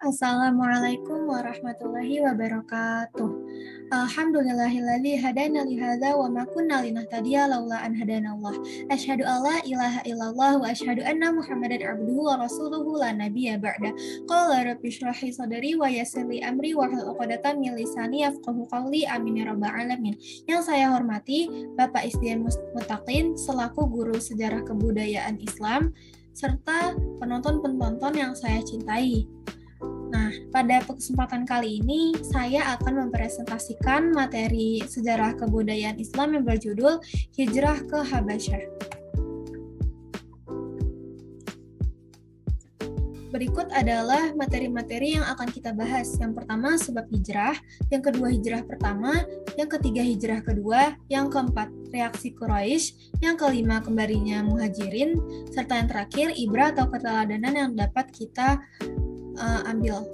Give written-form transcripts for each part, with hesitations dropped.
Assalamualaikum warahmatullahi wabarakatuh. Alhamdulillahilladzi hadana li hadza wa ma kunna linahtadiya laula an hadanallah. Asyhadu alla ilaha illallah wa asyhadu anna Muhammadan abduhu wa rasuluhu la nabiyya ba'da. Qala rabbi shrah li sadri wa yassir li amri wa hlul 'uqdatam min lisani yafqahu qawli. Amin ya rabbal alamin. Yang saya hormati Bapak Isdian Mutaqin selaku guru sejarah kebudayaan Islam serta penonton-penonton yang saya cintai. Nah, pada kesempatan kali ini saya akan mempresentasikan materi sejarah kebudayaan Islam yang berjudul Hijrah ke Habasyah. Berikut adalah materi-materi yang akan kita bahas. Yang pertama, sebab hijrah. Yang kedua, hijrah pertama. Yang ketiga, hijrah kedua. Yang keempat, reaksi Quraisy. Yang kelima, kembalinya Muhajirin. Serta yang terakhir, ibrah atau keteladanan yang dapat kita ambil.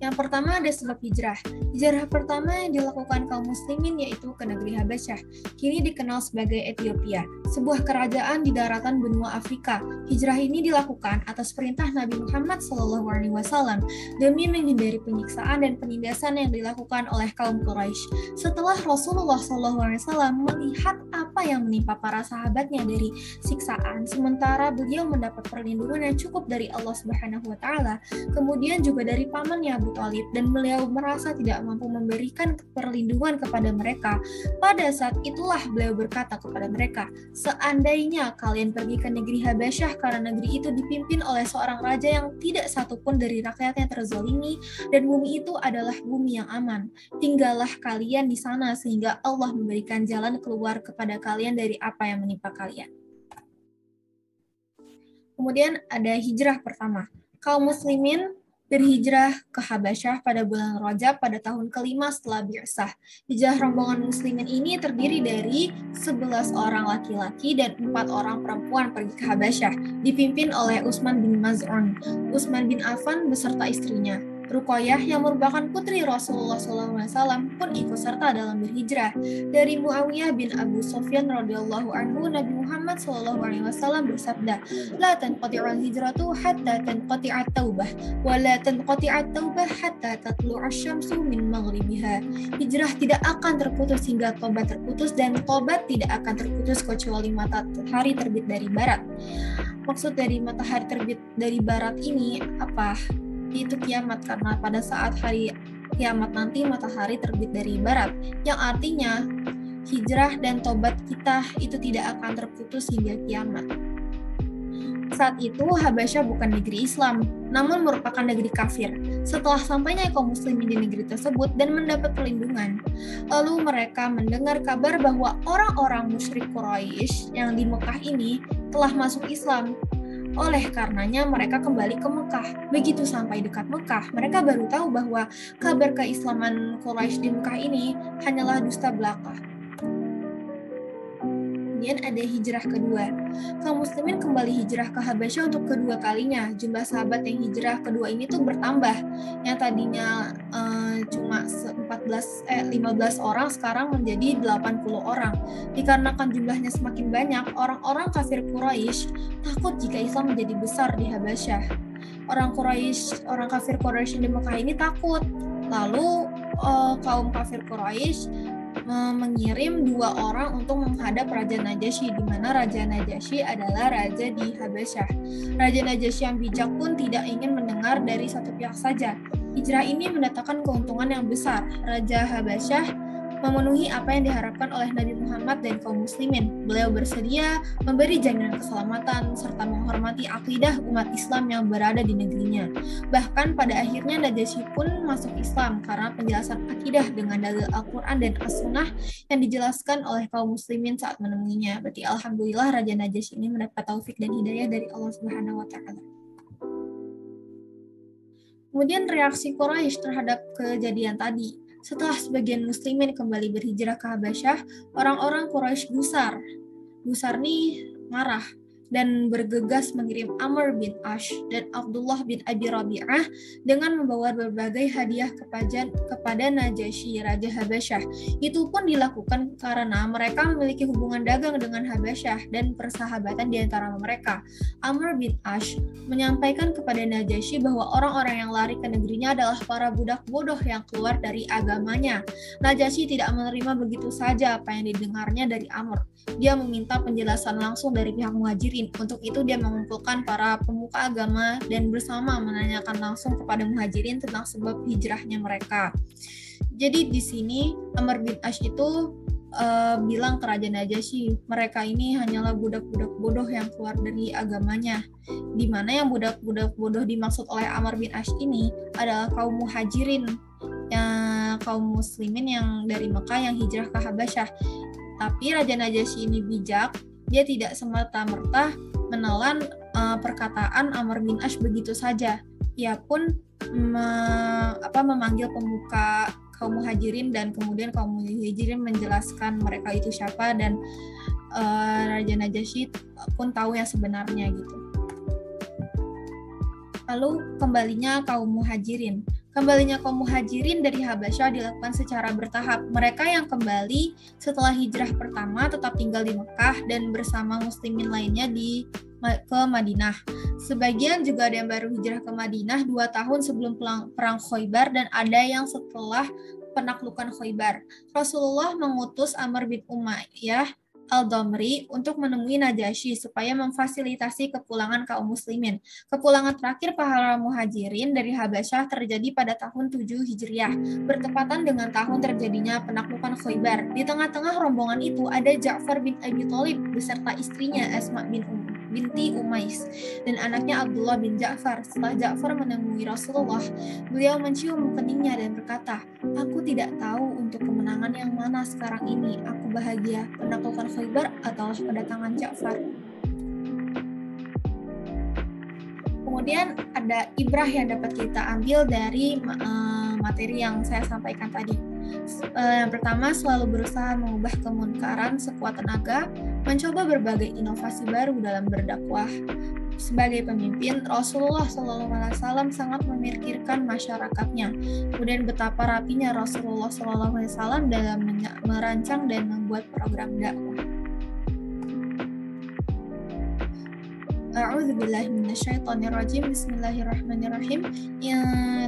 Yang pertama ada sebab hijrah. Hijrah pertama yang dilakukan kaum muslimin yaitu ke negeri Habasyah, kini dikenal sebagai Ethiopia, sebuah kerajaan di daratan benua Afrika. Hijrah ini dilakukan atas perintah Nabi Muhammad SAW demi menghindari penyiksaan dan penindasan yang dilakukan oleh kaum Quraisy. Setelah Rasulullah SAW melihat apa yang menimpa para sahabatnya dari siksaan, sementara beliau mendapat perlindungan yang cukup dari Allah Subhanahu wa Ta'ala, kemudian juga dari pamannya Abu Thalib, dan beliau merasa tidak mampu memberikan perlindungan kepada mereka. Pada saat itulah beliau berkata kepada mereka, seandainya kalian pergi ke negeri Habasyah karena negeri itu dipimpin oleh seorang raja yang tidak satupun dari rakyatnya terzalimi, dan bumi itu adalah bumi yang aman, tinggallah kalian di sana sehingga Allah memberikan jalan keluar kepada kalian dari apa yang menimpa kalian. Kemudian ada hijrah pertama. Kaum muslimin berhijrah ke Habasyah pada bulan Rajab pada tahun kelima setelah Bi'tsah. Hijrah rombongan muslimin ini terdiri dari 11 orang laki-laki dan 4 orang perempuan pergi ke Habasyah, dipimpin oleh Utsman bin Maz'un, Utsman bin Affan beserta istrinya. Ruqayyah yang merupakan putri Rasulullah SAW pun ikut serta dalam berhijrah. Dari Muawiyah bin Abu Sufyan radhiyallahu anhu, Nabi Muhammad SAW bersabda, "La tanqati'ul hijratu hatta tanqati'at taubah, wa la tanqati'at taubah hatta tatlu'a syamsu min maghribiha." Hijrah tidak akan terputus hingga tobat terputus, dan tobat tidak akan terputus kecuali matahari terbit dari barat. Maksud dari matahari terbit dari barat ini apa? Itu kiamat, karena pada saat hari kiamat nanti matahari terbit dari barat, yang artinya hijrah dan tobat kita itu tidak akan terputus hingga kiamat. Saat itu Habasyah bukan negeri Islam, namun merupakan negeri kafir. Setelah sampainya kaum muslimin di negeri tersebut dan mendapat perlindungan, lalu mereka mendengar kabar bahwa orang-orang musyrik Quraisy yang di Mekah ini telah masuk Islam. Oleh karenanya mereka kembali ke Mekah. Begitu sampai dekat Mekah, mereka baru tahu bahwa kabar keislaman Quraisy di Mekah ini hanyalah dusta belaka. Kemudian ada hijrah kedua. Kaum muslimin kembali hijrah ke Habasyah untuk kedua kalinya. Jumlah sahabat yang hijrah kedua ini tuh bertambah. Yang tadinya cuma 15 orang sekarang menjadi 80 orang. Dikarenakan jumlahnya semakin banyak, orang-orang kafir Quraisy takut jika Islam menjadi besar di Habasyah. Orang kafir Quraisy di Mekah ini takut. Lalu kaum kafir Quraisy mengirim 2 orang untuk menghadap Raja Najasyi, di mana Raja Najasyi adalah raja di Habasyah. Raja Najasyi yang bijak pun tidak ingin mendengar dari satu pihak saja. Hijrah ini mendatangkan keuntungan yang besar. Raja Habasyah memenuhi apa yang diharapkan oleh Nabi Muhammad dan kaum muslimin. Beliau bersedia memberi jaminan keselamatan serta menghormati akidah umat Islam yang berada di negerinya. Bahkan pada akhirnya Najasyi pun masuk Islam karena penjelasan akidah dengan dalil Al-Quran dan As-Sunnah yang dijelaskan oleh kaum muslimin saat menemuinya. Berarti alhamdulillah Raja Najasyi ini mendapat taufik dan hidayah dari Allah Subhanahu wa Ta'ala. Kemudian reaksi Quraisy terhadap kejadian tadi. Setelah sebagian muslimin kembali berhijrah ke Habasyah, orang-orang Quraisy gusar. Gusar nih marah. dan bergegas mengirim Amr bin Ash dan Abdullah bin Abi Rabi'ah dengan membawa berbagai hadiah kepada Najasyi, Raja Habasyah. Itu pun dilakukan karena mereka memiliki hubungan dagang dengan Habasyah dan persahabatan di antara mereka. Amr bin Ash menyampaikan kepada Najasyi bahwa orang-orang yang lari ke negerinya adalah para budak bodoh yang keluar dari agamanya. Najasyi tidak menerima begitu saja apa yang didengarnya dari Amr. Dia meminta penjelasan langsung dari pihak Muhajirin. Untuk itu dia mengumpulkan para pemuka agama dan bersama menanyakan langsung kepada Muhajirin tentang sebab hijrahnya mereka. Jadi di sini Amr bin Ash itu bilang ke Raja Najasyi, mereka ini hanyalah budak-budak bodoh yang keluar dari agamanya. Di mana yang budak-budak bodoh dimaksud oleh Amr bin Ash ini adalah kaum Muhajirin, kaum muslimin yang dari Mekah yang hijrah ke Habasyah. Tapi Raja Najasyi ini bijak, dia tidak semerta-merta menelan perkataan Amr bin Ash begitu saja. Ia pun memanggil pemuka kaum Muhajirin dan kemudian kaum Muhajirin menjelaskan mereka itu siapa dan Raja Najasyi pun tahu yang sebenarnya gitu. Lalu kembalinya kaum Muhajirin. Kembalinya kaum Muhajirin dari Habasyah dilakukan secara bertahap. Mereka yang kembali setelah hijrah pertama tetap tinggal di Mekah dan bersama muslimin lainnya ke Madinah. Sebagian juga ada yang baru hijrah ke Madinah 2 tahun sebelum perang Khaybar dan ada yang setelah penaklukan Khaybar. Rasulullah mengutus Amr bin Umayyah Al-Damri untuk menemui Najasyi supaya memfasilitasi kepulangan kaum muslimin. Kepulangan terakhir para Muhajirin dari Habasyah terjadi pada tahun 7 Hijriah, bertepatan dengan tahun terjadinya penaklukan Khaybar. Di tengah-tengah rombongan itu ada Ja'far bin Abi Thalib beserta istrinya Asma binti Umais dan anaknya Abdullah bin Ja'far. Setelah Ja'far menemui Rasulullah, beliau mencium keningnya dan berkata, "Aku tidak tahu untuk kemenangan yang mana sekarang ini. Aku bahagia penaklukan Khaybar atau kedatangan Ja'far." Kemudian ada ibrah yang dapat kita ambil dari materi yang saya sampaikan tadi. Yang pertama, selalu berusaha mengubah kemunkaran sekuat tenaga, mencoba berbagai inovasi baru dalam berdakwah. Sebagai pemimpin, Rasulullah SAW sangat memikirkan masyarakatnya. Kemudian betapa rapinya Rasulullah SAW dalam merancang dan membuat program dakwah. A'udzubillahi minasyaitonirrajim. Bismillahirrahmanirrahim. In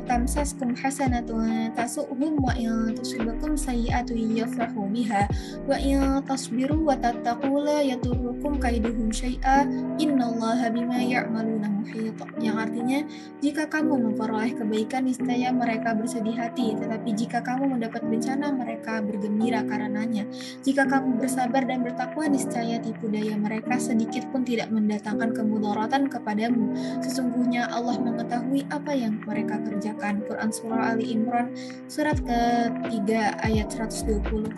tamsaskum hasanatun tasu'hum wa in tusibakum sayyi'atun yafrahu biha wa in tasbiru wa tattaqu la yadurrukum kaiduhum syai'a innallaha bima ya'maluna muhit. Yang artinya, jika kamu memperoleh kebaikan niscaya mereka bersedih hati, tetapi jika kamu mendapat bencana mereka bergembira karenanya. Jika kamu bersabar dan bertakwa niscaya tipu daya mereka sedikit pun tidak mendatangkan kemudaratan kepadamu. Sesungguhnya Allah mengetahui apa yang mereka kerjakan. Quran Surah Ali Imran surat ke-3 ayat 120.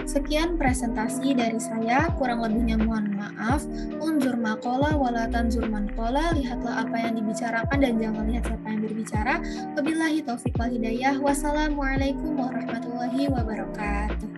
Sekian presentasi dari saya, kurang lebihnya mohon maaf. Unzur maqala wala tanzur man qala. Lihatlah apa yang dibicarakan dan jangan lihat siapa yang berbicara. Wabillahi taufiq wal hidayah. Wassalamualaikum warahmatullahi wabarakatuh.